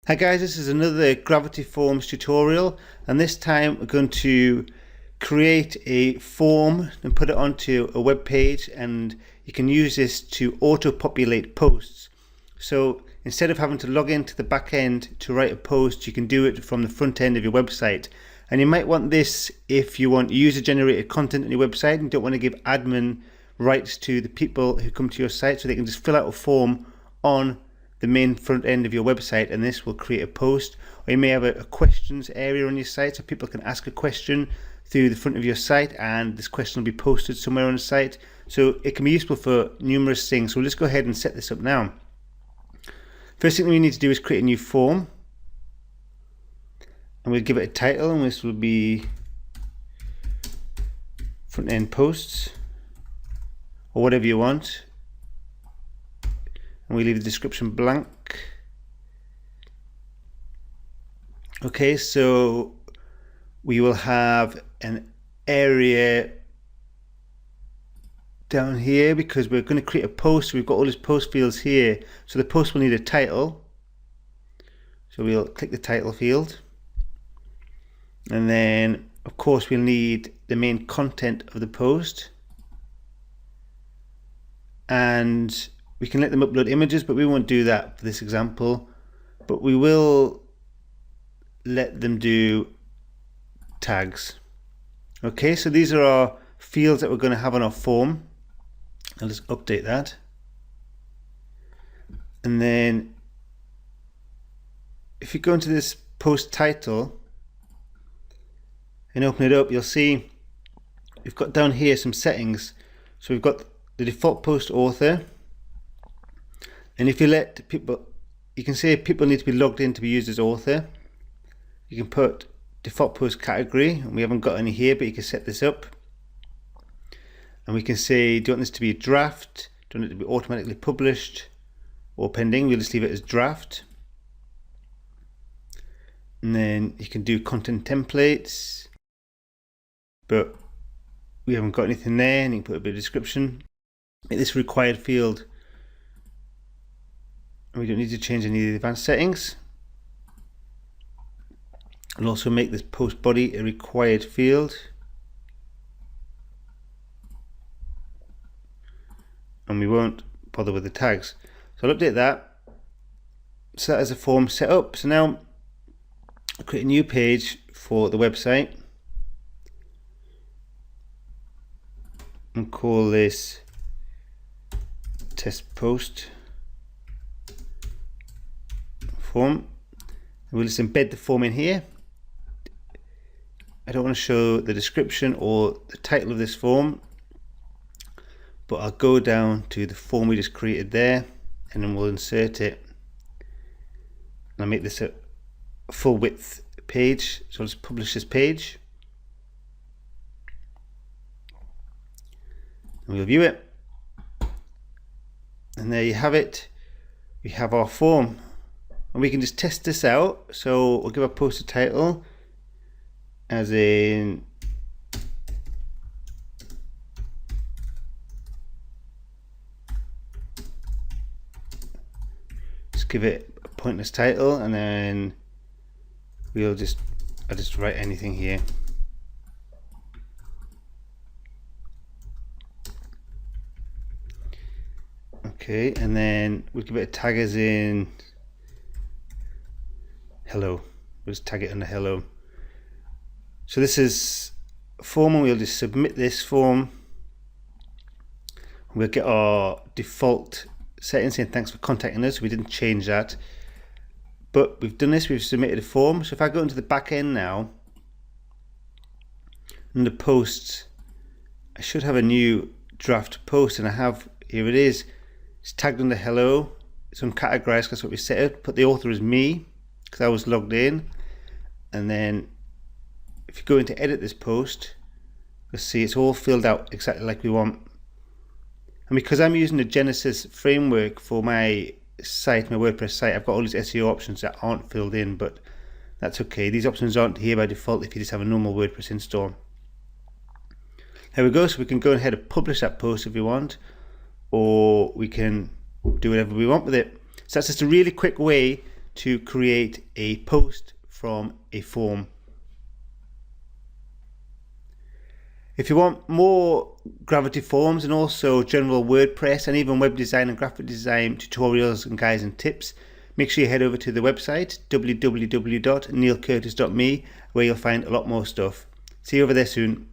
Hi guys, this is another Gravity Forms tutorial, and this time we're going to create a form and put it onto a web page, and you can use this to auto-populate posts. So instead of having to log into the back end to write a post, you can do it from the front end of your website. And you might want this if you want user-generated content on your website and you don't want to give admin rights to the people who come to your site, so they can just fill out a form on the main front end of your website, and this will create a post. Or you may have a questions area on your site, so people can ask a question through the front of your site, and this question will be posted somewhere on the site. So it can be useful for numerous things. So we'll just go ahead and set this up now. First thing we need to do is create a new form, and we'll give it a title, and this will be front end posts or whatever you want. And we leave the description blank. Okay, so we will have an area down here because we're going to create a post. We've got all these post fields here, so the post will need a title. So we'll click the title field, and then of course we'll need the main content of the post, and we can let them upload images, but we won't do that for this example. But we will let them do tags. Okay, so these are our fields that we're going to have on our form. I'll just update that. And then if you go into this post title and open it up, you'll see we've got down here some settings. So we've got the default post author. And if you let people, you can say people need to be logged in to be used as author. You can put default post category, and we haven't got any here, but you can set this up. And we can say, do you want this to be a draft? Do you want it to be automatically published or pending? We'll just leave it as draft. And then you can do content templates, but we haven't got anything there, and you can put a bit of description. Make this required field. We don't need to change any of the advanced settings. And also make this post body a required field. And we won't bother with the tags. So I'll update that. So that is a form set up. So now I'll create a new page for the website and call this test post form. We'll just embed the form in here. I don't want to show the description or the title of this form, but I'll go down to the form we just created there, and then we'll insert it. And I'll make this a full width page, so I'll just publish this page, and we'll view it, and there you have it. We have our form. And we can just test this out. So we'll give a post a title as in just give it a pointless title, and then I'll just write anything here. Okay, and then we'll give it a tag as in hello. We'll just tag it under hello. So this is a form, and we'll just submit this form. We'll get our default settings saying thanks for contacting us. We didn't change that, but we've done this. We've submitted a form. So if I go into the back end now, under posts, I should have a new draft post, and I have, here it is. It's tagged under hello. It's uncategorized, that's what we set it. Put the author as me, because I was logged in. And then if you go in to edit this post, you'll see it's all filled out exactly like we want. And because I'm using the Genesis framework for my site, my WordPress site, I've got all these SEO options that aren't filled in, but that's okay. These options aren't here by default if you just have a normal WordPress install. There we go. So we can go ahead and publish that post if we want, or we can do whatever we want with it. So that's just a really quick way to create a post from a form. If you want more Gravity forms and also general WordPress and even web design and graphic design tutorials and guides and tips, make sure you head over to the website www.neilcurtis.me, where you'll find a lot more stuff. See you over there soon.